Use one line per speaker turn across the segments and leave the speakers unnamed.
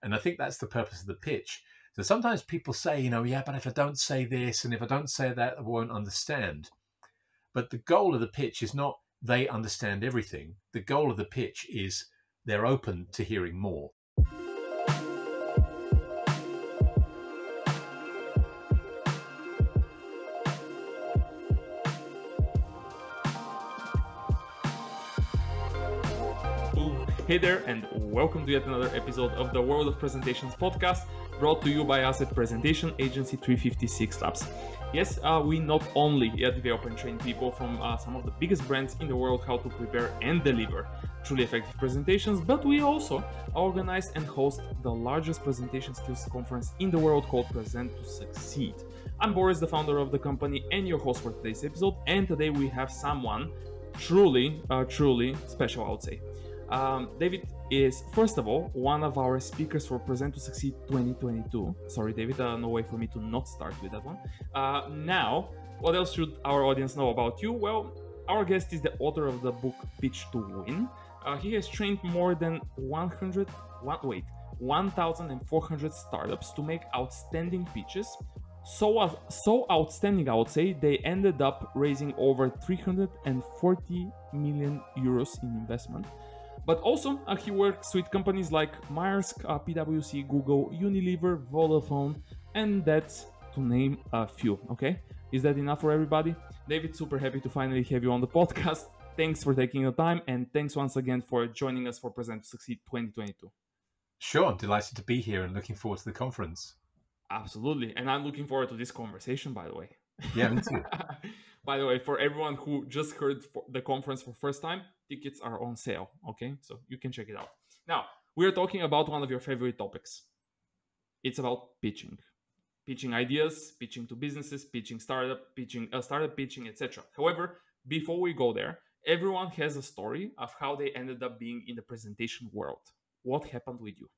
And I think that's the purpose of the pitch. So sometimes people say, yeah, but if I don't say this and if I don't say that, I won't understand. But the goal of the pitch is not they understand everything. The goal of the pitch is they're open to hearing more.
Hey there, and welcome to yet another episode of the World of Presentations podcast, brought to you by us at Presentation Agency 356 Labs. Yes, we not only develop and train people from some of the biggest brands in the world how to prepare and deliver truly effective presentations, but we also organize and host the largest presentation skills conference in the world called Present to Succeed. I'm Boris, the founder of the company and your host for today's episode, and today we have someone truly special, I would say. David is, first of all, one of our speakers for Present to Succeed 2022. Sorry, David, no way for me to not start with that one. Now, what else should our audience know about you? Well, our guest is the author of the book Pitch to Win. He has trained more than 1,400 startups to make outstanding pitches. So outstanding, I would say, they ended up raising over 340 million euros in investment. But also, he works with companies like Maersk, PwC, Google, Unilever, Vodafone, and that's to name a few, okay? Is that enough for everybody? David, super happy to finally have you on the podcast. Thanks for taking the time, and thanks once again for joining us for Present to Succeed 2022.
Sure, I'm delighted to be here and looking forward to the conference.
Absolutely, and I'm looking forward to this conversation, by the way.
Yeah, me too.
By the way, for everyone who just heard the conference for the first time, tickets are on sale, okay? So you can check it out. Now, we're talking about one of your favorite topics. It's about pitching. Pitching ideas, pitching to businesses, pitching startup pitching, etc. However, before we go there, everyone has a story of how they ended up being in the presentation world. What happened with you?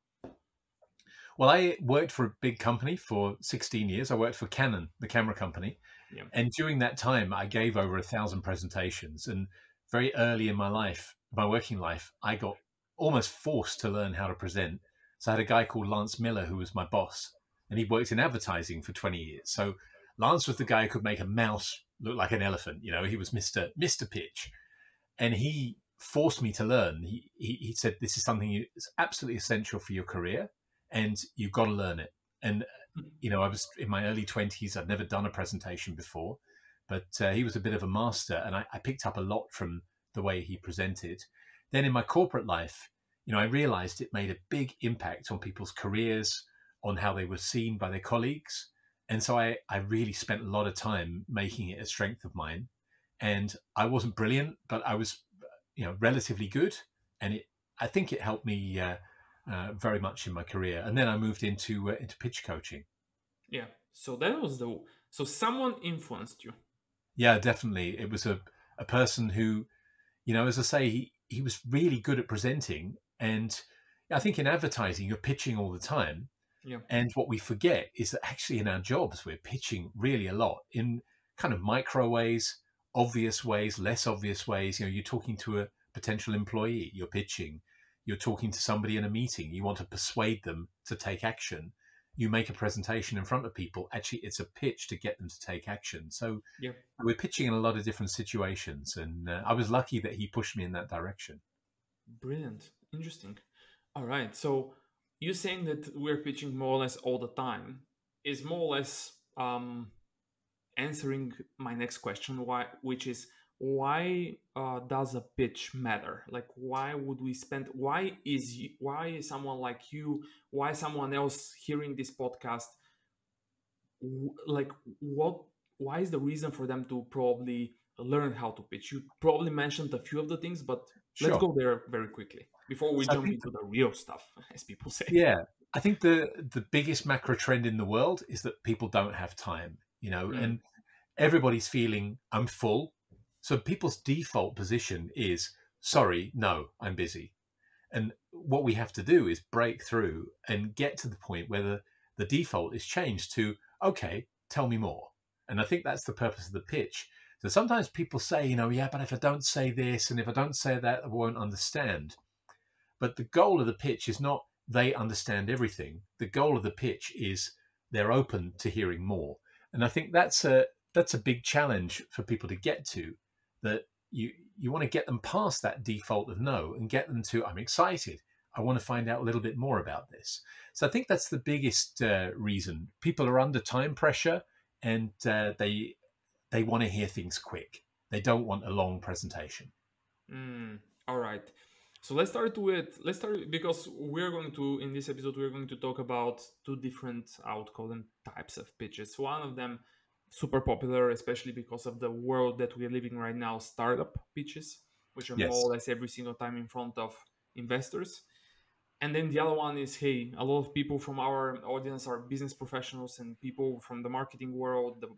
Well, I worked for a big company for 16 years. I worked for Canon, the camera company. Yeah. And during that time, I gave over 1,000 presentations. And very early in my life, my working life, I got almost forced to learn how to present. So I had a guy called Lance Miller, who was my boss, and he worked in advertising for 20 years. So Lance was the guy who could make a mouse look like an elephant. You know, he was Mr. Pitch. And he forced me to learn. He said, this is something that's absolutely essential for your career, and you've got to learn it. And, I was in my early 20s. I'd never done a presentation before, but he was a bit of a master, and I picked up a lot from the way he presented. Then in my corporate life, I realized it made a big impact on people's careers, on how they were seen by their colleagues. And so I really spent a lot of time making it a strength of mine. And I wasn't brilliant, but I was, relatively good. And I think it helped me very much in my career. And then I moved into pitch coaching.
Yeah. So that was so someone influenced you.
Yeah, definitely. It was a person who, as I say, he was really good at presenting. And I think in advertising, you're pitching all the time.
Yeah.
And what we forget is that actually in our jobs, we're pitching really a lot in kind of micro ways, obvious ways, less obvious ways. You're talking to a potential employee, you're pitching. You're talking to somebody in a meeting. You want to persuade them to take action. You make a presentation in front of people. Actually, it's a pitch to get them to take action. So we're pitching in a lot of different situations. And I was lucky that he pushed me in that direction.
Brilliant. Interesting. All right. So you're saying that we're pitching more or less all the time is more or less answering my next question, which is, why does a pitch matter? Like, why would we spend? Why is someone like you? Why someone else hearing this podcast? Like, what? Why is the reason for them to probably learn how to pitch? You probably mentioned a few of the things, but let's go there very quickly before we jump into the real stuff, as people say.
Yeah, I think the biggest macro trend in the world is that people don't have time. And everybody's feeling I'm full. So people's default position is, sorry, no, I'm busy. And what we have to do is break through and get to the point where the default is changed to, okay, tell me more. And I think that's the purpose of the pitch. So sometimes people say, yeah, but if I don't say this and if I don't say that, I won't understand. But the goal of the pitch is not they understand everything. The goal of the pitch is they're open to hearing more. And I think that's a big challenge for people to get to, that you want to get them past that default of no and get them to, I'm excited. I want to find out a little bit more about this. So I think that's the biggest reason. People are under time pressure, and they want to hear things quick. They don't want a long presentation.
All right. So let's start because we're going to, in this episode, we're going to talk about two different, I would call them, types of pitches. One of them super popular, especially because of the world that we're living right now, startup pitches, which are more or less every single time in front of investors. And then the other one is, hey, a lot of people from our audience are business professionals and people from the marketing world, the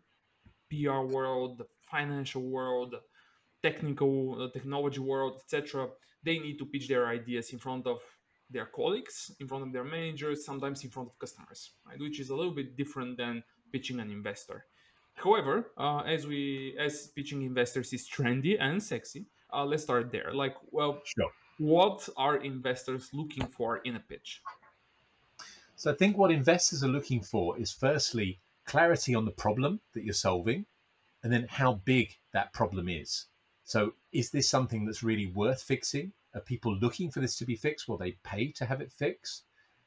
PR world, the financial world, technology world, etc. They need to pitch their ideas in front of their colleagues, in front of their managers, sometimes in front of customers, right? Which is a little bit different than pitching an investor. However, as pitching investors is trendy and sexy, let's start there.
Sure.
What are investors looking for in a pitch?
So I think what investors are looking for is, firstly, clarity on the problem that you're solving, and then how big that problem is. So is this something that's really worth fixing? Are people looking for this to be fixed? Will they pay to have it fixed?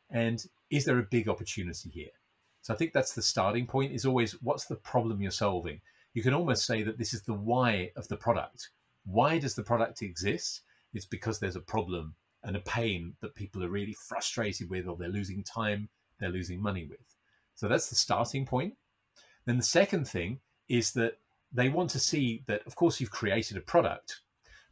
And is there a big opportunity here? So I think that's the starting point, is always, what's the problem you're solving? You can almost say that this is the why of the product. Why does the product exist? It's because there's a problem and a pain that people are really frustrated with, or they're losing time, they're losing money with. So that's the starting point. Then the second thing is that they want to see that, of course, you've created a product,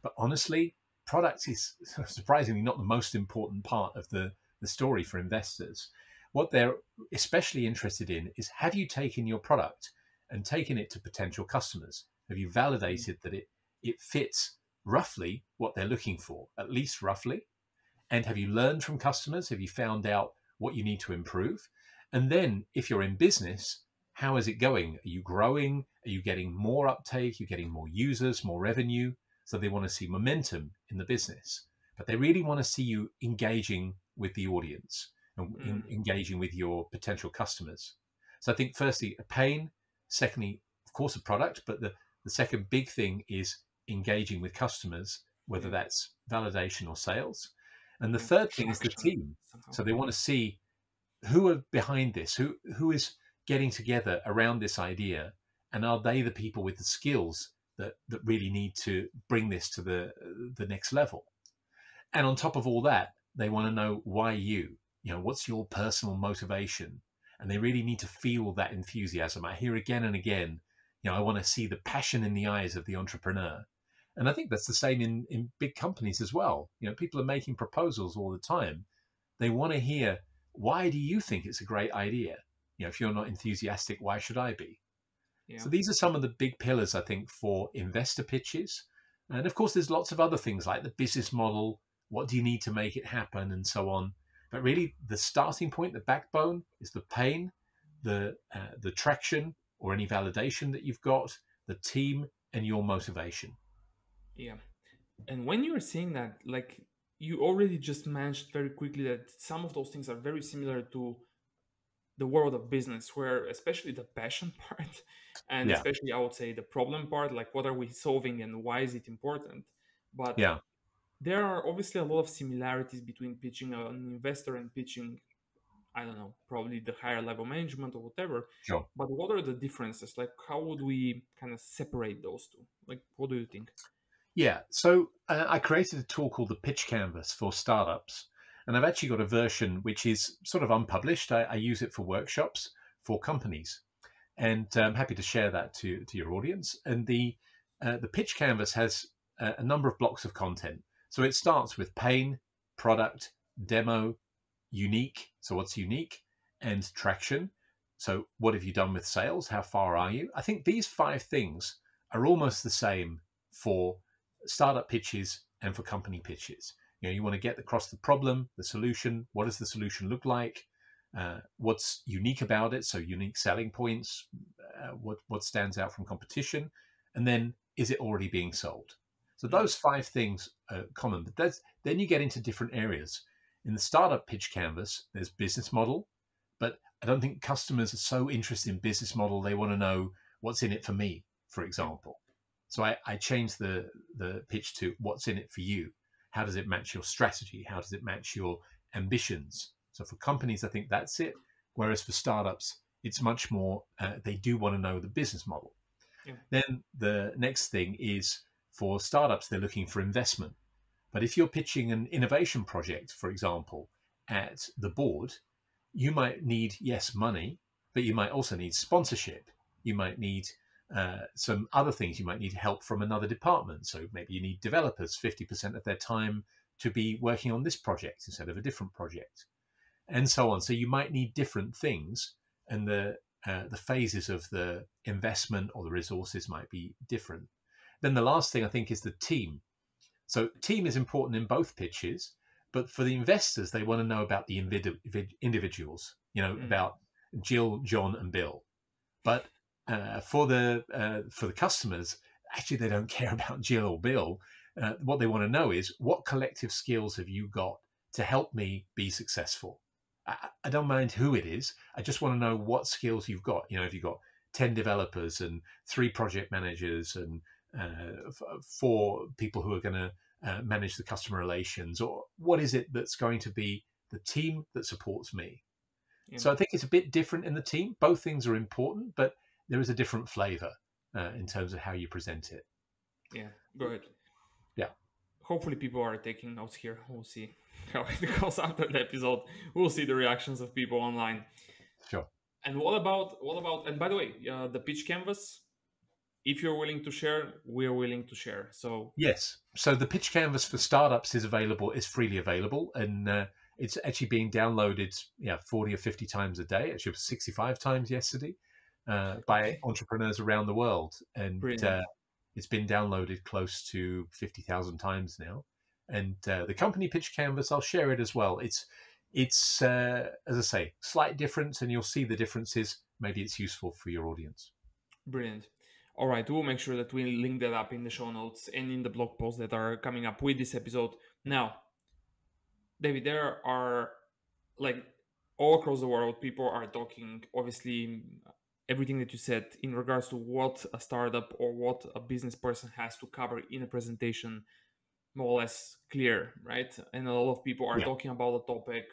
but honestly, product is surprisingly not the most important part of the story for investors. What they're especially interested in is, have you taken your product and taken it to potential customers? Have you validated that it fits roughly what they're looking for, at least roughly? And have you learned from customers? Have you found out what you need to improve? And then if you're in business, how is it going? Are you growing? Are you getting more uptake? Are you getting more users, more revenue? So they want to see momentum in the business, but they really want to see you engaging with the audience and engaging with your potential customers. So I think, firstly, a pain. Secondly, of course, a product, but the second big thing is engaging with customers, whether that's validation or sales. And the third thing is the team. So they want to see who are behind this, who is getting together around this idea, and are they the people with the skills that really need to bring this to the next level. And on top of all that, they want to know why you know, what's your personal motivation? And they really need to feel that enthusiasm. I hear again and again, you know, I want to see the passion in the eyes of the entrepreneur. And I think that's the same in big companies as well. You know, people are making proposals all the time. They want to hear, why do you think it's a great idea? You know, if you're not enthusiastic, why should I be? Yeah. So these are some of the big pillars, I think, for investor pitches. And of course, there's lots of other things like the business model. What do you need to make it happen, and so on. But really, the starting point, the backbone, is the pain, the traction or any validation that you've got, the team, and your motivation.
Yeah. And when you're saying that, like, you already just mentioned very quickly that some of those things are very similar to the world of business, where especially the passion part and especially, I would say, the problem part, like what are we solving and why is it important? But there are obviously a lot of similarities between pitching an investor and pitching, I don't know, probably the higher level management or whatever.
Sure.
But what are the differences? Like, how would we kind of separate those two? Like, what do you think?
Yeah, so I created a tool called the Pitch Canvas for startups. And I've actually got a version which is sort of unpublished. I use it for workshops for companies. And I'm happy to share that to your audience. And the Pitch Canvas has a number of blocks of content. So it starts with pain, product, demo, unique. So what's unique? And traction. So what have you done with sales? How far are you? I think these 5 things are almost the same for startup pitches and for company pitches. You know, you want to get across the problem, the solution. What does the solution look like? What's unique about it? So unique selling points, what stands out from competition, and then is it already being sold? So those 5 things are common, but then you get into different areas. In the startup pitch canvas, there's business model, but I don't think customers are so interested in business model. They want to know what's in it for me, for example. So I changed the pitch to what's in it for you. How does it match your strategy? How does it match your ambitions? So for companies, I think that's it. Whereas for startups, it's much more, they do want to know the business model.
Yeah.
Then the next thing is for startups, they're looking for investment. But if you're pitching an innovation project, for example, at the board, you might need, yes, money, but you might also need sponsorship. You might need some other things. You might need help from another department. So maybe you need developers 50% of their time to be working on this project instead of a different project, and so on. So you might need different things, and the phases of the investment or the resources might be different. Then the last thing I think is the team. So team is important in both pitches, but for the investors, they want to know about the individuals, about Jill, John, and Bill. But for the customers, actually, they don't care about Jill or Bill. What they want to know is, what collective skills have you got to help me be successful? I don't mind who it is. I just want to know what skills you've got. If you've got 10 developers and 3 project managers and 4 people who are going to manage the customer relations, or what is it that's going to be the team that supports me? Yeah. So I think it's a bit different in the team. Both things are important, but there is a different flavor in terms of how you present it.
Yeah, go ahead.
Yeah.
Hopefully people are taking notes here. We'll see how it goes after the episode. We'll see the reactions of people online.
Sure.
And what about, and by the way, the pitch canvas, if you're willing to share, we're willing to share. So
yes. So the pitch canvas for startups is freely available, and it's actually being downloaded 40 or 50 times a day. Actually, 65 times yesterday by entrepreneurs around the world. And it's been downloaded close to 50,000 times now. And the company pitch canvas, I'll share it as well. It's as I say, slight difference, and you'll see the differences. Maybe it's useful for your audience.
Brilliant. All right, we'll make sure that we link that up in the show notes and in the blog posts that are coming up with this episode. Now, David, there are, like, all across the world, people are talking, obviously, everything that you said in regards to what a startup or what a business person has to cover in a presentation, more or less clear, right? And a lot of people are talking about the topic.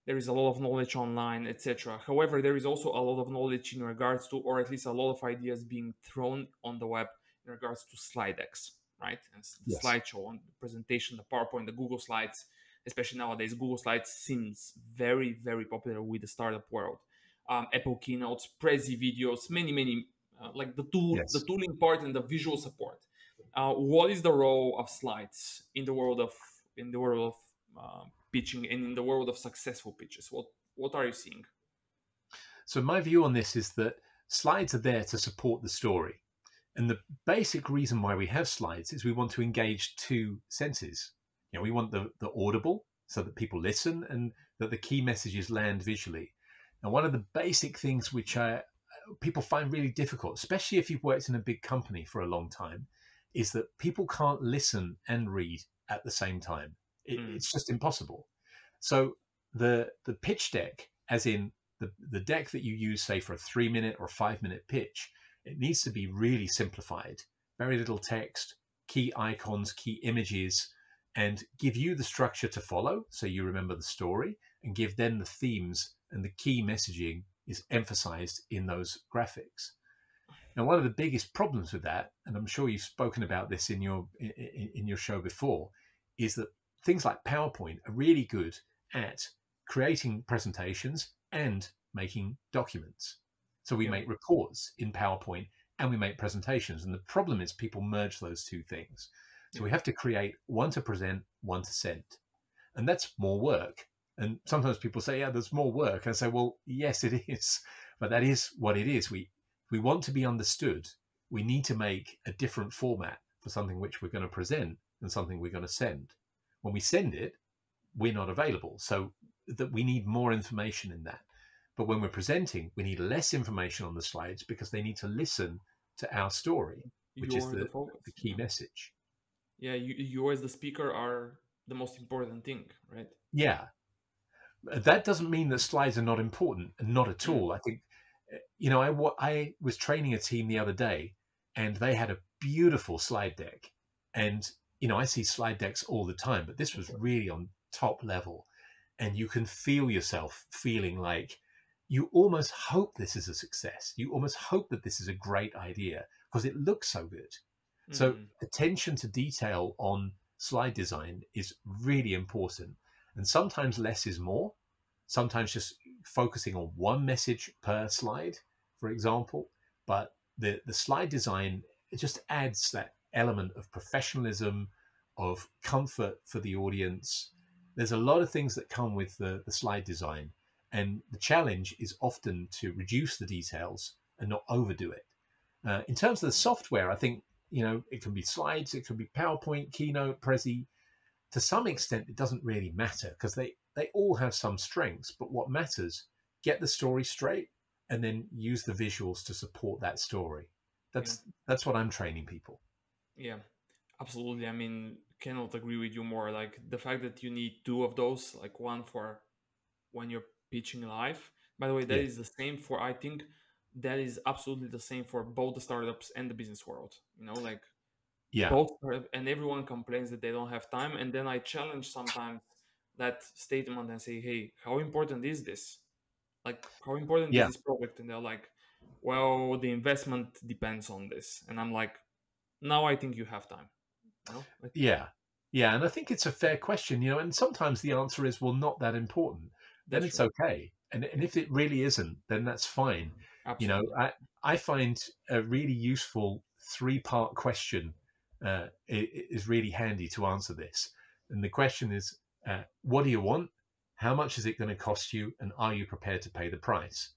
There is a lot of knowledge online, etc. However, there is also a lot of knowledge in regards to, or at least a lot of ideas being thrown on the web in regards to slide decks, right? And the slideshow, and the presentation, the PowerPoint, the Google Slides, especially nowadays. Google Slides seems very, very popular with the startup world. Apple keynotes, Prezi videos, many, like the tooling part and the visual support. What is the role of slides in the world of pitching and in the world of successful pitches? What are you seeing?
So my view on this is that slides are there to support the story. And the basic reason why we have slides is we want to engage 2 senses. We want the audible, so that people listen, and that the key messages land visually. And one of the basic things which people find really difficult, especially if you've worked in a big company for a long time, is that people can't listen and read at the same time. It's just impossible. So the pitch deck, as in the deck that you use, say, for a 3-minute or 5-minute pitch, it needs to be really simplified. Very little text, key icons, key images, and give you the structure to follow so you remember the story, and give them the themes, and the key messaging is emphasized in those graphics. Now, one of the biggest problems with that, and I'm sure you've spoken about this in your show before, is that things like PowerPoint are really good at creating presentations and making documents. So we make reports in PowerPoint and we make presentations. And the problem is people merge those 2 things. So we have to create one to present, one to send. And that's more work. And sometimes people say, yeah, there's more work. And I say, well, yes, it is. But that is what it is. We want to be understood. We need to make a different format for something which we're going to present and something we're going to send. When we send it, we're not available. So that we need more information in that. But when we're presenting, we need less information on the slides because they need to listen to our story, which is the key message.
Yeah, you as the speaker are the most important thing, right?
Yeah. That doesn't mean that slides are not important, not at all. I think, I was training a team the other day, and they had a beautiful slide deck. And, I see slide decks all the time, but this was really on top level. And you can feel yourself feeling like you almost hope this is a success. You almost hope that this is a great idea because it looks so good. So attention to detail on slide design is really important. And sometimes less is more. Sometimes just focusing on one message per slide, for example. But the slide design, it just adds that element of professionalism, of comfort for the audience. There's a lot of things that come with the slide design. And the challenge is often to reduce the details and not overdo it. In terms of the software, I think, it can be slides, it can be PowerPoint, Keynote, Prezi. To some extent, it doesn't really matter because they all have some strengths. But what matters, get the story straight and then use the visuals to support that story. That's what I'm training people.
Yeah, absolutely. I mean, cannot agree with you more. Like the fact that you need two of those, like one for when you're pitching live. By the way, that is the same for, I think that is absolutely the same for both the startups and the business world. Like both, and everyone complains that they don't have time. And then I challenge sometimes that statement and say, hey, how important is this? Like, how important is this project? And they're like, well, the investment depends on this. And I'm like, now I think you have time.
Yeah. And I think it's a fair question, and sometimes the answer is, well, not that important. Then it's okay. And if it really isn't, then that's fine.
Absolutely.
I find a really useful 3-part question is really handy to answer this. And the question is, what do you want? How much is it going to cost you? And are you prepared to pay the price?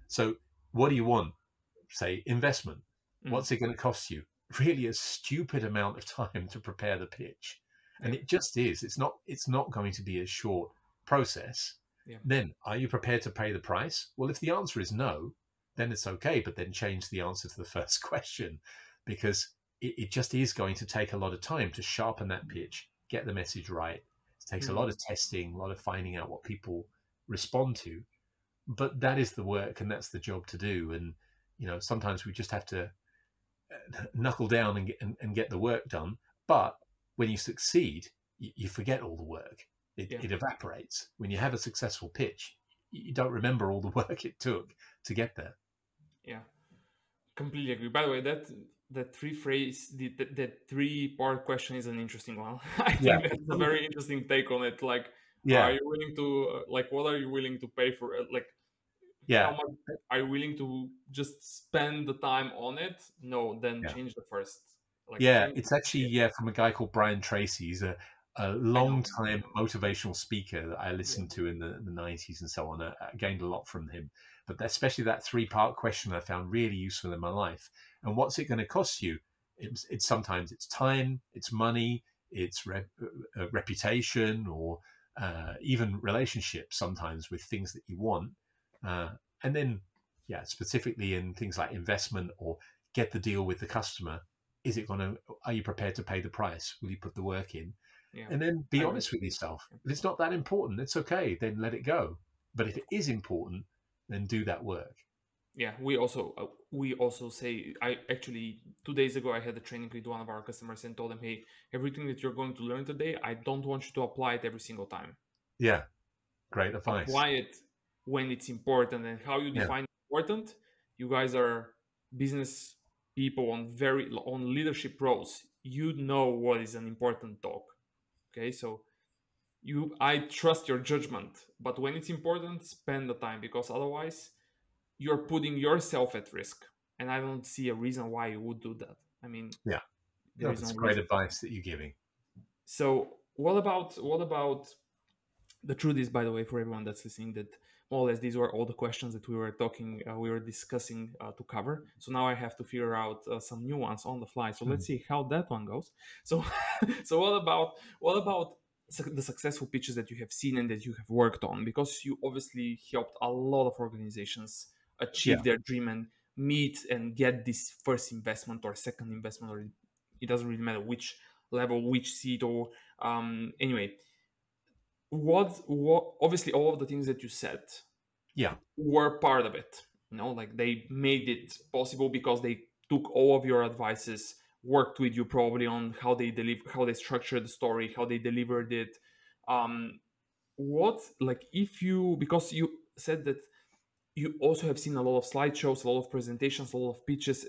So what do you want? Say investment. What's it going to cost you? Really a stupid amount of time to prepare the pitch. And it just is. It's not going to be a short process. Then are you prepared to pay the price? Well, if the answer is no, then it's okay, but then change the answer to the first question, because it just is going to take a lot of time to sharpen that pitch, get the message right. It takes a lot of testing, a lot of finding out what people respond to, but that is the work and that's the job to do. And, sometimes we just have to knuckle down and get the work done. But when you succeed, you forget all the work. It evaporates. When you have a successful pitch, you don't remember all the work it took to get there.
Yeah, completely agree. By the way, that 3-part question is an interesting one. I think that's a very interesting take on it. Like, are you willing to what are you willing to pay for it? How much are you willing to just spend the time on it? No, then change the first.
It's actually from a guy called Brian Tracy. He's a long-time motivational speaker that I listened to in the 90s and so on. I gained a lot from him. But especially that 3-part question I found really useful in my life. And what's it going to cost you? It's sometimes it's time, it's money, it's reputation, or even relationships sometimes with things that you want. And then, specifically in things like investment or get the deal with the customer, are you prepared to pay the price? Will you put the work in? And then be honest with yourself. If it's not that important, it's okay. Then let it go. But if it is important, then do that work.
Yeah, we also say, I actually 2 days ago I had a training with one of our customers and told them, hey, everything that you're going to learn today, I don't want you to apply it every single time.
Yeah, great advice.
Apply it when it's important. And how you define important, you guys are business people on leadership roles. You know what is an important talk. Okay, so I trust your judgment, but when it's important, spend the time, because otherwise you're putting yourself at risk. And I don't see a reason why you would do that. I mean,
that's great advice that you're giving.
So what about the truth is, by the way, for everyone that's listening, that more or less these were all the questions that we were discussing to cover. So now I have to figure out some new ones on the fly. So let's see how that one goes. So what about the successful pitches that you have seen and that you have worked on? Because you obviously helped a lot of organizations achieve their dream and meet and get this first investment or second investment, or it doesn't really matter which level, which seat, or anyway. what obviously all of the things that you said were part of it. Like they made it possible because they took all of your advices, worked with you probably on how they structured the story, how they delivered it. What, like, because you said that you also have seen a lot of slideshows, a lot of presentations, a lot of pitches,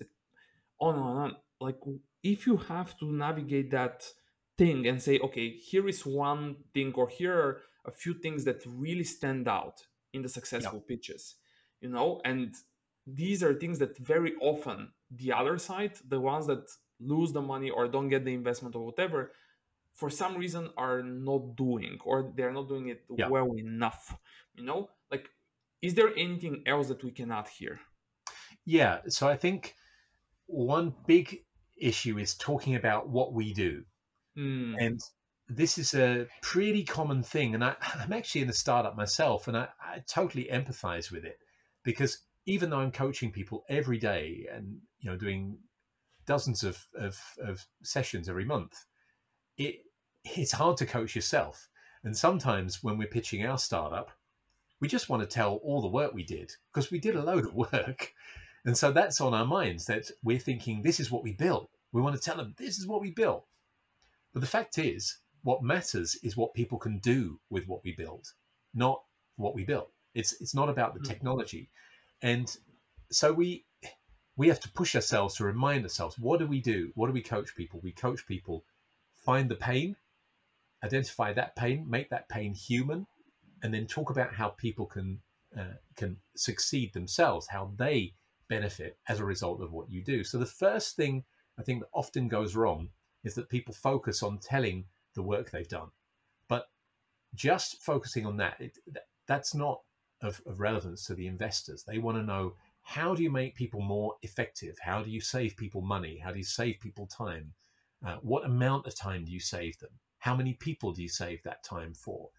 on and on. Like, if you have to navigate that thing and say, okay, here is one thing, or here are a few things that really stand out in the successful pitches, and these are things that very often the other side, the ones that lose the money or don't get the investment or whatever, for some reason are not doing, or they're not doing it well enough. Like, is there anything else that we can add here?
Yeah, so I think one big issue is talking about what we do. And this is a pretty common thing. And I'm actually in a startup myself, and I totally empathize with it, because even though I'm coaching people every day and doing dozens of sessions every month, it's hard to coach yourself. And sometimes when we're pitching our startup, we just want to tell all the work we did, because we did a load of work. And so that's on our minds, that we're thinking, this is what we built. We want to tell them, this is what we built. But the fact is, what matters is what people can do with what we built, not what we built. It's not about the technology. And so we have to push ourselves to remind ourselves, what do we do? What do we coach people? We coach people, find the pain, identify that pain, make that pain human, and then talk about how people can succeed themselves, how they benefit as a result of what you do. So the first thing I think that often goes wrong is that people focus on telling the work they've done. But just focusing on that's not of relevance to the investors. They want to know, how do you make people more effective? How do you save people money? How do you save people time? What amount of time do you save them? How many people do you save that time for?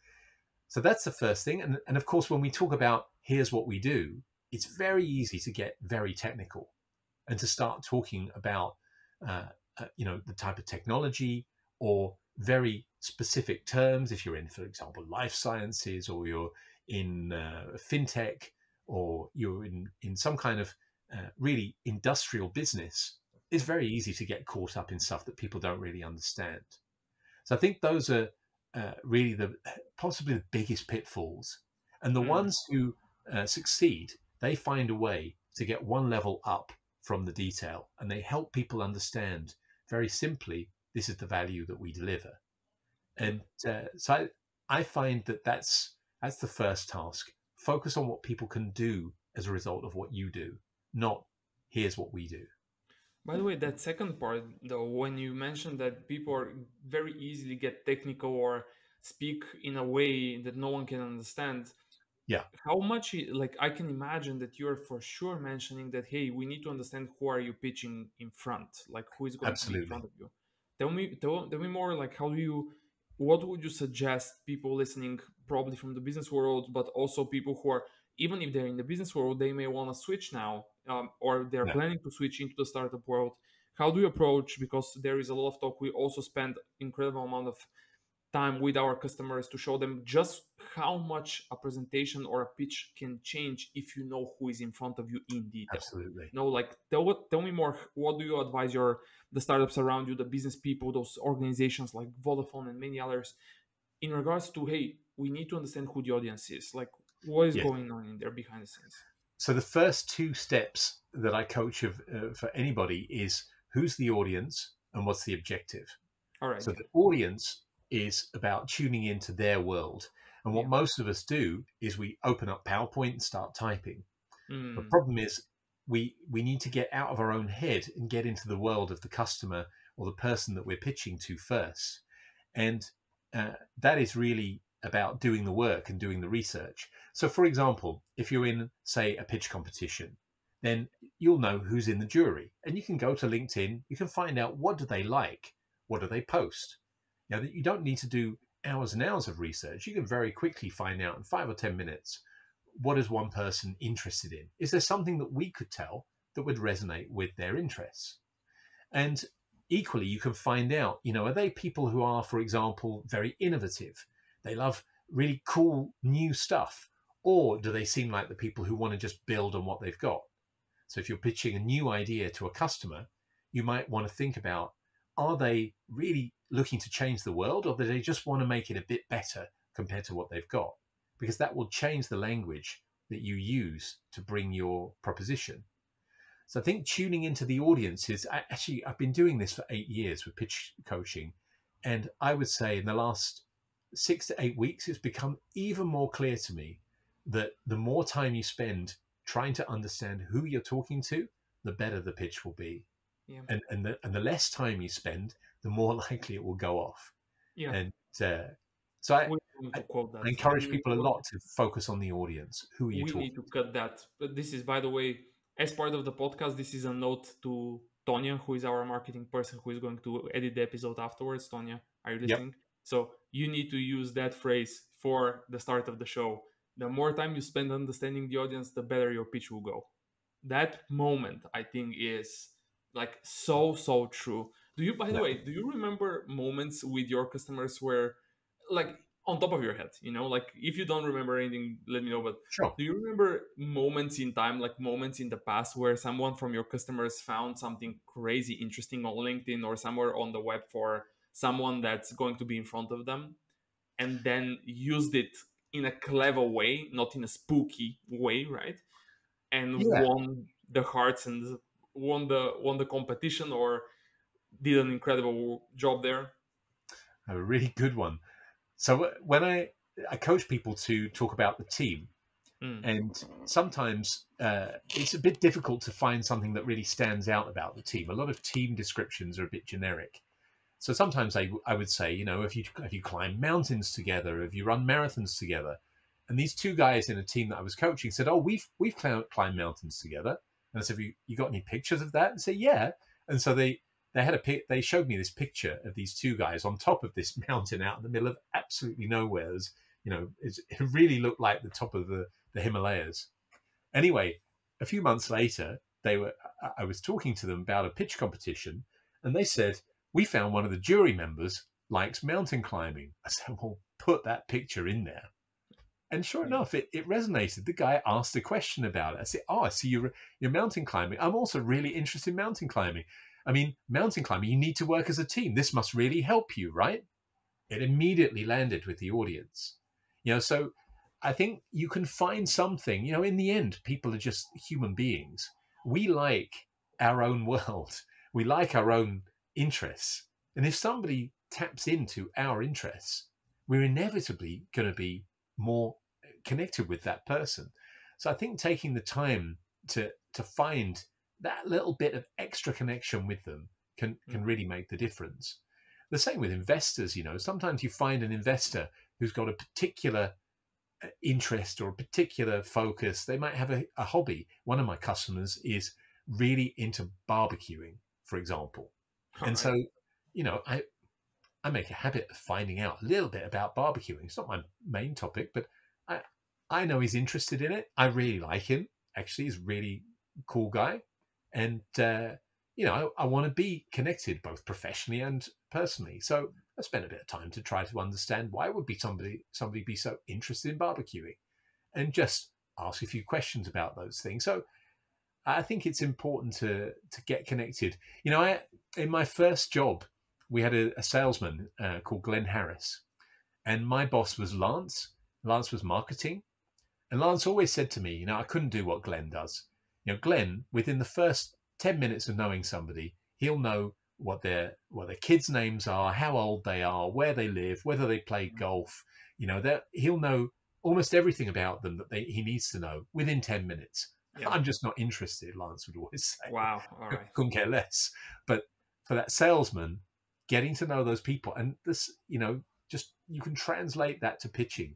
So that's the first thing. And of course, when we talk about here's what we do, it's very easy to get very technical and to start talking about the type of technology, or very specific terms. If you're in, for example, life sciences, or you're in fintech, or you're in some kind of really industrial business, it's very easy to get caught up in stuff that people don't really understand. So I think those are really possibly the biggest pitfalls. And the ones who succeed, they find a way to get one level up from the detail, and they help people understand very simply, this is the value that we deliver. And so I find that's the first task. Focus on what people can do as a result of what you do, not here's what we do.
By the way, that second part, though, when you mentioned that people are very easily get technical or speak in a way that no one can understand, how much, like, I can imagine that you're for sure mentioning that, hey, we need to understand who are you pitching in front, like who is going to be in front of you. Tell me more, like, what would you suggest people listening, probably from the business world, but also people who are, even if they're in the business world, they may want to switch now, or they're planning to switch into the startup world. How do you approach, because there is a lot of talk, we also spend incredible amount of time with our customers to show them just how much a presentation or a pitch can change if you know who is in front of you in detail.
Absolutely.
Like, tell me more. What do you advise the startups around you, the business people, those organizations like Vodafone and many others, in regards to, hey, we need to understand who the audience is, like what is going on in there behind the scenes?
So the first two steps that I coach for anybody is, who's the audience and what's the objective.
All right.
So the audience is about tuning into their world. And what most of us do is we open up PowerPoint and start typing. The problem is we need to get out of our own head and get into the world of the customer or the person that we're pitching to first. And that is really about doing the work and doing the research. So for example, if you're in, say, a pitch competition, then you'll know who's in the jury, and you can go to LinkedIn, you can find out, what do they like? What do they post? You don't need to do hours and hours of research. You can very quickly find out in 5 or 10 minutes, what is one person interested in? Is there something that we could tell that would resonate with their interests? And equally, you can find out, are they people who are, for example, very innovative? They love really cool new stuff? Or do they seem like the people who want to just build on what they've got? So if you're pitching a new idea to a customer, you might want to think about, are they really looking to change the world, or do they just want to make it a bit better compared to what they've got? Because that will change the language that you use to bring your proposition. So I think tuning into the audience is actually, I've been doing this for 8 years with pitch coaching. And I would say in the last 6 to 8 weeks, it's become even more clear to me that the more time you spend trying to understand who you're talking to, the better the pitch will be.
Yeah.
And the less time you spend, the more likely it will go off.
Yeah.
And so I encourage people a lot to focus on the audience. Who are you talking to?
We need to cut that. But this is, by the way, as part of the podcast, this is a note to Tonya, who is our marketing person, who is going to edit the episode afterwards. Tonya, are you listening? Yep. So you need to use that phrase for the start of the show. The more time you spend understanding the audience, the better your pitch will go. That moment, I think, is like so true. Do you, by the way, do you remember moments with your customers where, like, on top of your head, you know, like if you don't remember anything, let me know. But
sure.
Do you remember moments in time, like moments in the past, where someone from your customers found something crazy interesting on LinkedIn or somewhere on the web for someone that's going to be in front of them, and then used it in a clever way, not in a spooky way, right? And won the hearts and won the competition, or did an incredible job there?
A really good one. So when I coach people to talk about the team, and sometimes it's a bit difficult to find something that really stands out about the team. A lot of team descriptions are a bit generic. So sometimes I would say, you know, if you climb mountains together, if you run marathons together. And these two guys in a team that I was coaching said, oh, we've climbed mountains together. And I said, you got any pictures of that? And say, yeah. And so they showed me this picture of these two guys on top of this mountain out in the middle of absolutely nowhere. You know, it really looked like the top of the Himalayas. Anyway, a few months later, I was talking to them about a pitch competition, and they said, we found one of the jury members likes mountain climbing. I said, well, put that picture in there. And sure enough, it resonated. The guy asked a question about it. I said, oh, I see you're mountain climbing. I'm also really interested in mountain climbing. I mean, mountain climbing, you need to work as a team. This must really help you, right? It immediately landed with the audience. You know, so I think you can find something, you know, in the end, people are just human beings. We like our own world. We like our own interests. And if somebody taps into our interests, we're inevitably going to be more connected with that person. So I think taking the time to find that little bit of extra connection with them can really make the difference. The same with investors, you know, sometimes you find an investor who's got a particular interest or a particular focus. They might have a hobby. One of my customers is really into barbecuing, for example. And so, you know, I make a habit of finding out a little bit about barbecuing. It's not my main topic, but I know he's interested in it. I really like him. Actually, he's a really cool guy. And, you know, I want to be connected both professionally and personally. So I spent a bit of time to try to understand why would be somebody be so interested in barbecuing, and just ask a few questions about those things. So I think it's important to get connected. You know, in my first job, we had a salesman called Glenn Harris, and my boss was Lance. Lance was marketing, and Lance always said to me, you know, I couldn't do what Glenn does. You know, Glenn, within the first 10 minutes of knowing somebody, he'll know what their kids' names are, how old they are, where they live, whether they play golf. You know, that he'll know almost everything about them that he needs to know within 10 minutes. Yeah. I'm just not interested, Lance would always say.
Wow, all right.
Couldn't care less. But for that salesman, getting to know those people, and this, you know, just you can translate that to pitching,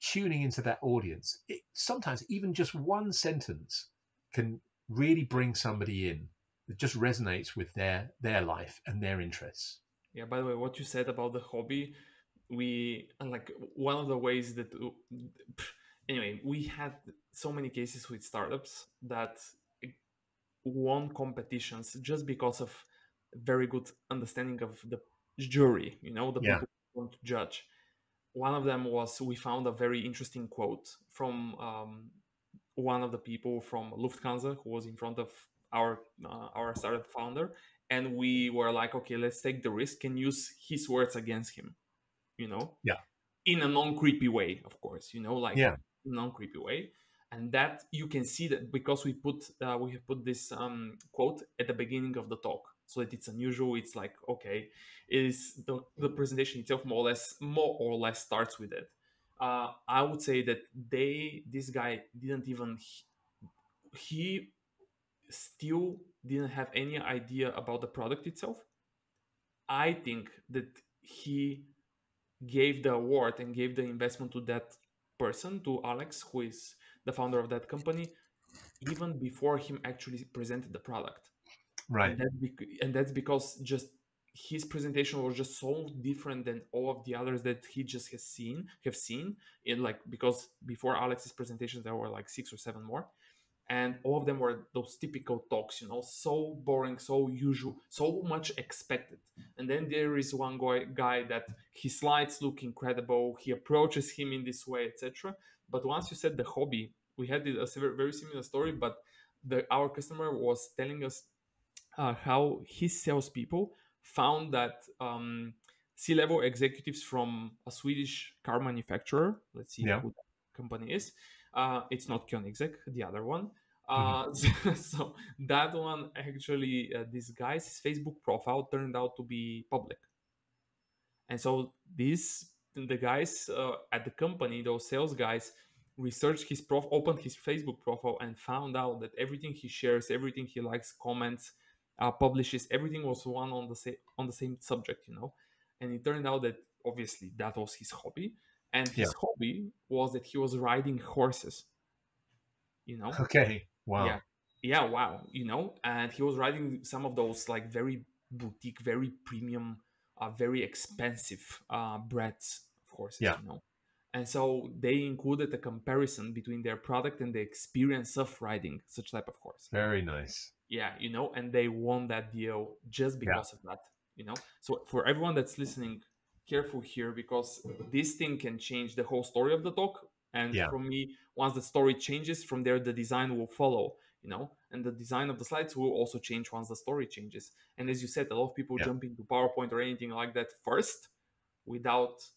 tuning into that audience. Sometimes even just one sentence can really bring somebody in that just resonates with their life and their interests.
Yeah, by the way, what you said about the hobby, like one of the ways that, anyway, we had so many cases with startups that won competitions just because of very good understanding of the jury, you know, the people who want to judge. one of them was, we found a very interesting quote from one of the people from Lufthansa who was in front of our startup founder, and we were like, okay, let's take the risk and use his words against him, you know,
Yeah.
in a non-creepy way, of course, you know, like
Yeah.
non-creepy way. And that you can see that because we have put this quote at the beginning of the talk, so that it's unusual. It's like, okay, it is the presentation itself more or less starts with it. I would say that this guy didn't even he still didn't have any idea about the product itself. I think that he gave the award and gave the investment to that person, to Alex, who is the founder of that company, even before him actually presented the product.
Right.
And that's because just his presentation was just so different than all of the others that he just have seen in, like, because before Alex's presentation there were like 6 or 7 more, and all of them were those typical talks, you know, so boring, so usual, so much expected. And then there is one guy that his slides look incredible, he approaches him in this way, etc. But once you said the hobby, we had a very similar story, but our customer was telling us how his salespeople found that C-level executives from a Swedish car manufacturer, let's see
Yeah.
who that company is. It's not Koenigsegg, the other one.
Mm-hmm.
So that one actually, this guy's Facebook profile turned out to be public. And so the guys at the company, those sales guys, researched opened his Facebook profile and found out that everything he shares, everything he likes, comments, publishes, everything was one on the same subject, you know. And it turned out that obviously that was his hobby, and his
Yeah.
hobby was that he was riding horses, you know.
Okay.
Yeah,
Wow.
yeah, wow, you know. And he was riding some of those like very boutique, very premium, very expensive breeds of horses,
Yeah.
you know. And so they included a comparison between their product and the experience of riding such type of horse.
Very nice.
Yeah, you know, and they won that deal just
Yeah.
because of that, you know. So for everyone that's listening, careful here, because this thing can change the whole story of the talk. And
Yeah.
from me, once the story changes, from there the design will follow, you know, and the design of the slides will also change once the story changes. And as you said, a lot of people
Yeah.
jump into PowerPoint or anything like that first without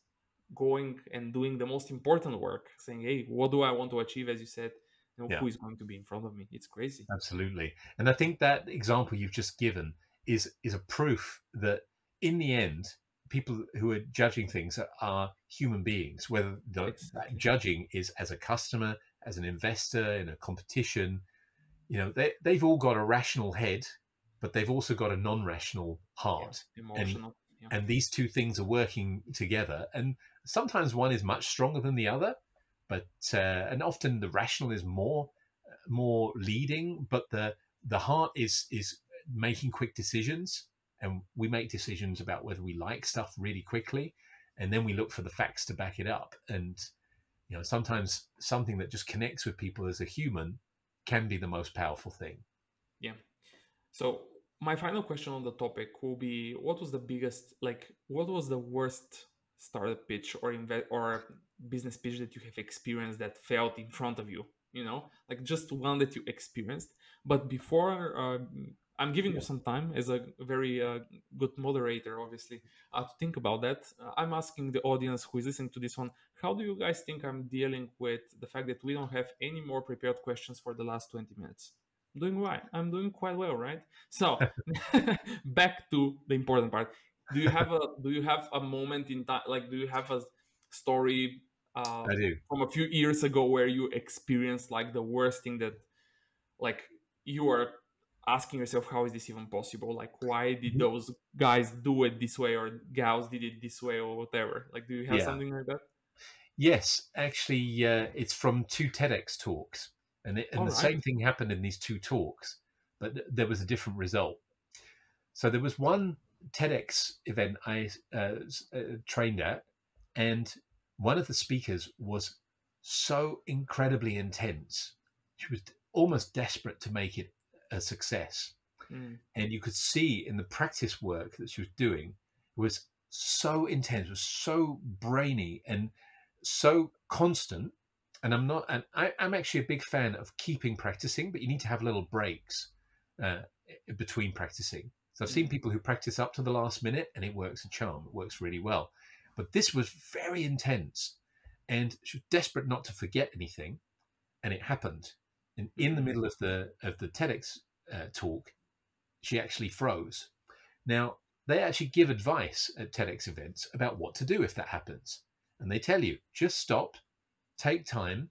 going and doing the most important work, saying, hey, what do I want to achieve, as you said, and
Yeah.
who is going to be in front of me. It's crazy.
Absolutely. And I think that example you've just given is a proof that in the end, people who are judging things are human beings, whether that
Exactly.
judging is as a customer, as an investor in a competition. You know, they've all got a rational head, but they've also got a non-rational
Yeah,
heart.
emotional. Yeah.
And these two things are working together. And sometimes one is much stronger than the other, but and often the rational is more leading, but the heart is making quick decisions. And we make decisions about whether we like stuff really quickly, and then we look for the facts to back it up. And you know, sometimes something that just connects with people as a human can be the most powerful thing.
Yeah. So my final question on the topic will be: what was the worst startup pitch or business pitch that you have experienced that failed in front of you? You know, like just one that you experienced. But before, I'm giving you
Yeah.
some time as a very good moderator, obviously, to think about that. I'm asking the audience who is listening to this one: how do you guys think I'm dealing with the fact that we don't have any more prepared questions for the last 20 minutes? Doing right. I'm doing quite well, right? So back to the important part. Do you have a moment in time, like do you have a story
I do.
from a few years ago where you experienced like the worst thing, that like you are asking yourself, how is this even possible? Like, why did
Mhm.
those guys do it this way, or gals did it this way, or whatever? Like, do you have
Yeah.
something like that?
Yes, actually, it's from two TEDx talks, and
All
the
right.
same thing happened in these two talks, but there was a different result. So there was one TEDx event I trained at, and one of the speakers was so incredibly intense. She was almost desperate to make it a success.
Mm,
And you could see in the practice work that she was doing was so intense, it was so brainy and so constant. And I'm actually a big fan of keeping practicing, but you need to have little breaks uh, between practicing. So I've seen people who practice up to the last minute and it works a charm. It works really well. But this was very intense and she was desperate not to forget anything. And it happened. And in the middle of the TEDx talk, she actually froze. Now, they actually give advice at TEDx events about what to do if that happens. And they tell you, just stop, take time,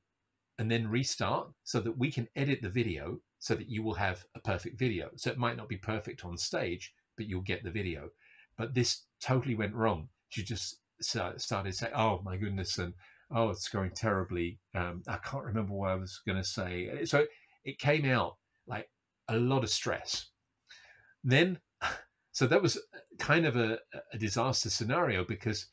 and then restart so that we can edit the video so that you will have a perfect video. So it might not be perfect on stage, but you'll get the video. But this totally went wrong. She just started saying, oh my goodness, and oh, it's going terribly. I can't remember what I was going to say. So it came out like a lot of stress. Then, so that was kind of a disaster scenario, because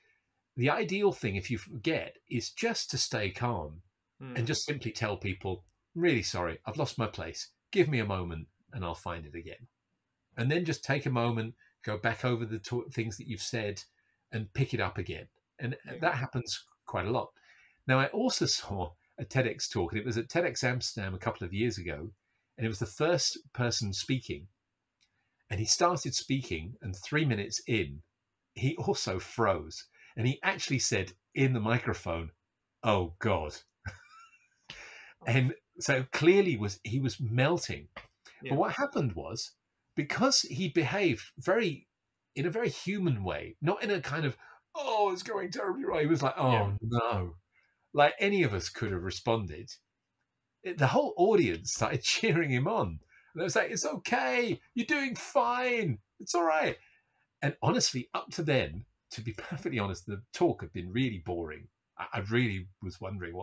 the ideal thing, if you forget, is just to stay calm and just simply tell people, I'm really sorry, I've lost my place. Give me a moment and I'll find it again. And then just take a moment, go back over the things that you've said and pick it up again. And that happens quite a lot. Now, I also saw a TEDx talk, and it was at TEDx Amsterdam a couple of years ago, and it was the first person speaking. And he started speaking, and 3 minutes in, he also froze. And he actually said in the microphone, oh God. And so clearly he was melting. Yeah. But what happened was, because he behaved in a very human way, not in a kind of, oh, it's going terribly wrong. He was like, oh no. Like any of us could have responded. The whole audience started cheering him on. And they was like, it's okay. You're doing fine. It's all right. And honestly, up to then, to be perfectly honest, the talk had been really boring. I really was wondering,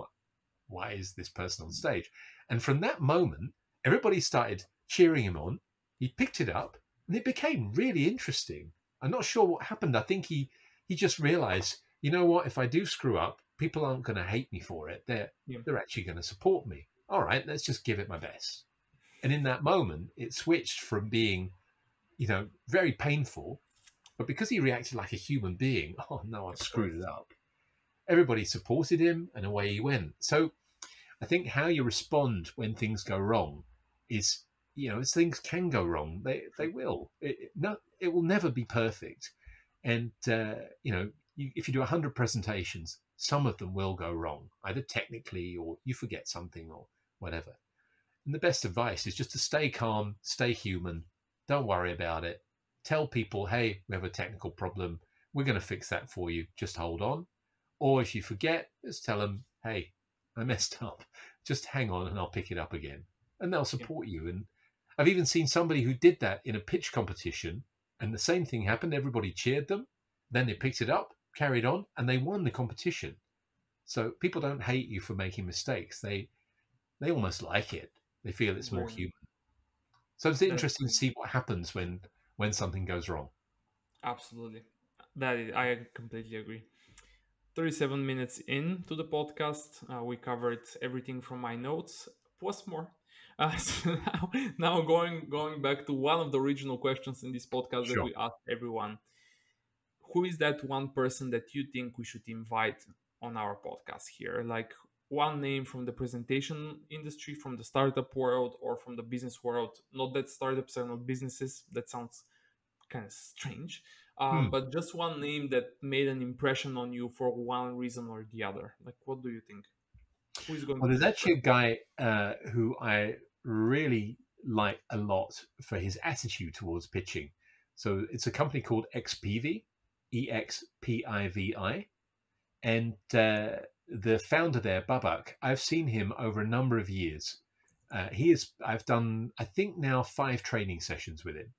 why is this person on stage? And from that moment, everybody started cheering him on. He picked it up and it became really interesting. I'm not sure what happened. I think he just realized, you know what, if I do screw up, people aren't going to hate me for it. They're actually going to support me. All right, let's just give it my best. And in that moment, it switched from being, very painful, but because he reacted like a human being, oh no, I've screwed it up. Everybody supported him and away he went. So I think how you respond when things go wrong is, as things can go wrong, they will. It will never be perfect. And, if you do 100 presentations, some of them will go wrong, either technically or you forget something or whatever. And the best advice is just to stay calm, stay human, don't worry about it. Tell people, hey, we have a technical problem. We're going to fix that for you. Just hold on. Or if you forget, just tell them, hey, I messed up. Just hang on and I'll pick it up again. And they'll support you. And I've even seen somebody who did that in a pitch competition, and the same thing happened. Everybody cheered them. Then they picked it up, carried on, and they won the competition. So people don't hate you for making mistakes. They almost like it. They feel it's more human. So it's interesting to see what happens when something goes wrong.
Absolutely. I completely agree. 37 minutes into the podcast, we covered everything from my notes, plus more. So now going back to one of the original questions in this podcast that we asked everyone. Who is that one person that you think we should invite on our podcast here? Like one name from the presentation industry, from the startup world, or from the business world. Not that startups are not businesses. That sounds kind of strange. But just one name that made an impression on you for one reason or the other. Like, what do you think? Who is going to
there's actually a guy who I really like a lot for his attitude towards pitching. So it's a company called XPIVI, EXPIVI. And the founder there, Babak, I've seen him over a number of years. I've done, I think now 5 training sessions with him.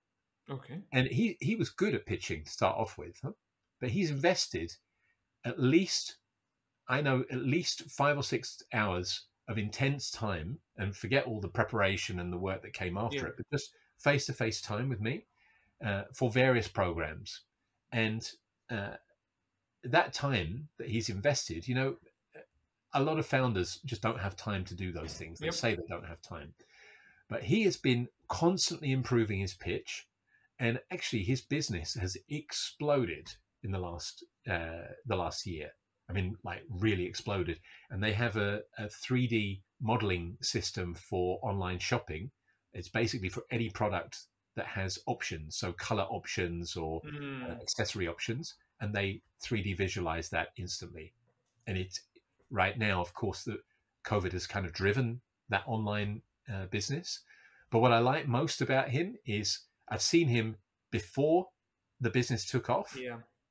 Okay.
And he was good at pitching to start off with, but he's invested at least 5 or 6 hours of intense time, and forget all the preparation and the work that came after it, but just face-to-face time with me for various programs. And that time that he's invested, a lot of founders just don't have time to do those things. They say they don't have time. But he has been constantly improving his pitch. And actually, his business has exploded. in the last year. I mean, like really exploded. And they have a 3D modeling system for online shopping. It's basically for any product that has options, so color options or accessory options, and they 3D visualize that instantly. And it's right now, of course, that COVID has kind of driven that online business. But what I like most about him is I've seen him before the business took off,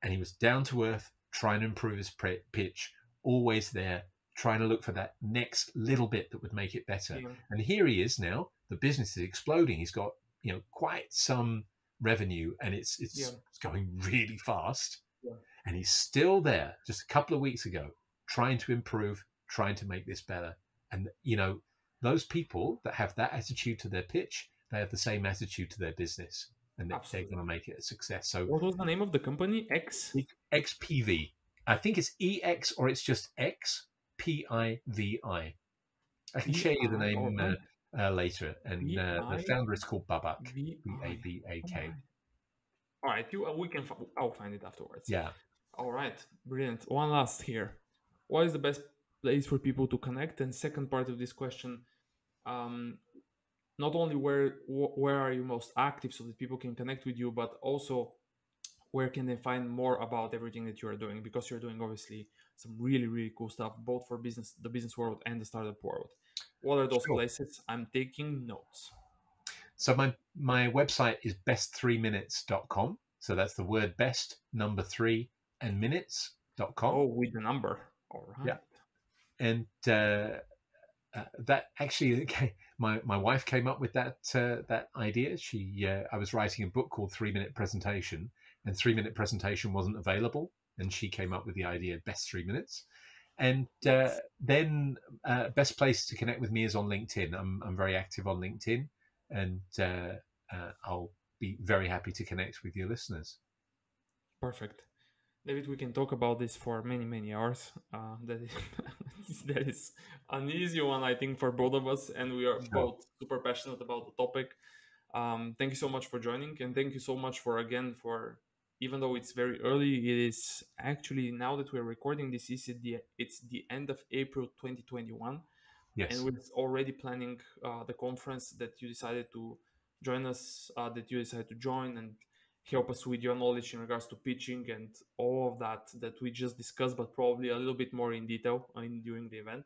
and he was down to earth, trying to improve his pitch, always there, trying to look for that next little bit that would make it better. And here he is now. The business is exploding. He's got quite some revenue, and it's going really fast. And he's still there. Just a couple of weeks ago, trying to improve, trying to make this better. And those people that have that attitude to their pitch, they have the same attitude to their business, and they're going to make it a success. So,
what was the name of the company?
XPV. I think it's EX, or it's just XPIVI. I can share you the name later. And the founder is called Babak. Babak.
All right, I'll find it afterwards.
Yeah.
All right, brilliant. One last here. What is the best place for people to connect? And second part of this question, not only where are you most active so that people can connect with you, but also where can they find more about everything that you are doing? Because you're doing obviously some really, really cool stuff, both for the business world and the startup world. What are those places? I'm taking notes.
So my website is best3minutes.com. So that's the word best, number 3, and minutes.com.
Oh, with the number. All right.
Yeah. And that actually, my wife came up with that idea. I was writing a book called 3-Minute Presentation, and 3-Minute Presentation wasn't available, and she came up with the idea of best 3 minutes. And then best place to connect with me is on LinkedIn. I'm very active on LinkedIn, and I'll be very happy to connect with your listeners.
Perfect. David, we can talk about this for many, many hours. That is an easy one, I think, for both of us, and we are both super passionate about the topic. Thank you so much for joining, and thank you so much for even though it's very early, it is actually, now that we're recording this, it's the end of April 2021.
Yes.
And we're already planning the conference that you decided to join us, that you decided to join and help us with your knowledge in regards to pitching and all of that we just discussed, but probably a little bit more in detail during the event.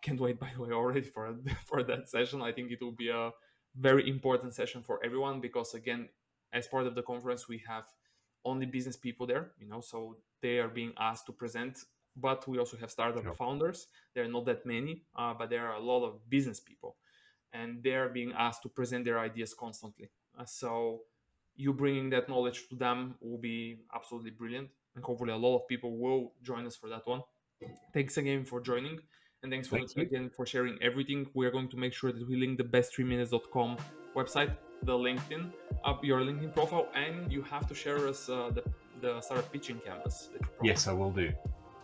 Can't wait, by the way, already for that session. I think it will be a very important session for everyone, because again, as part of the conference, we have only business people there, so they are being asked to present, but we also have startup founders. There are not that many, but there are a lot of business people, and they're being asked to present their ideas constantly. So you bringing that knowledge to them will be absolutely brilliant, and hopefully a lot of people will join us for that one. Thanks again for joining, and thanks again for sharing everything. We are going to make sure that we link the best3minutes.com website, the LinkedIn, your LinkedIn profile, and you have to share us the startup pitching canvas.
Yes, I will do.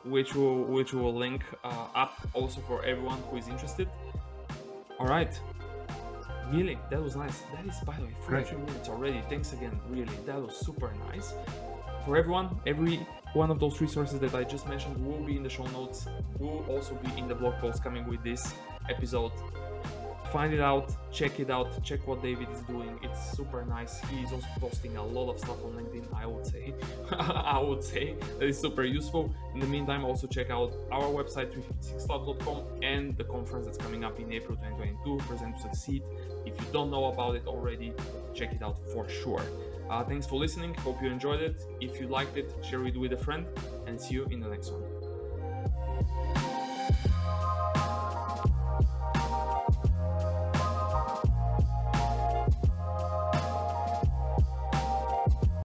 Which will link up also for everyone who is interested. All right. Really, that was nice. That is, by the way, 43 minutes already. Thanks again. Really, that was super nice. For everyone, every one of those resources that I just mentioned will be in the show notes, will also be in the blog post coming with this episode. Find it out, check it out, check what David is doing. It's super nice. He's also posting a lot of stuff on LinkedIn, I would say that is super useful. In the meantime, also check out our website 356labs.com and the conference that's coming up in April 2022, Present to Succeed. If you don't know about it already, check it out for sure. Thanks for listening. Hope you enjoyed it. If you liked it, share it with a friend, and see you in the next one.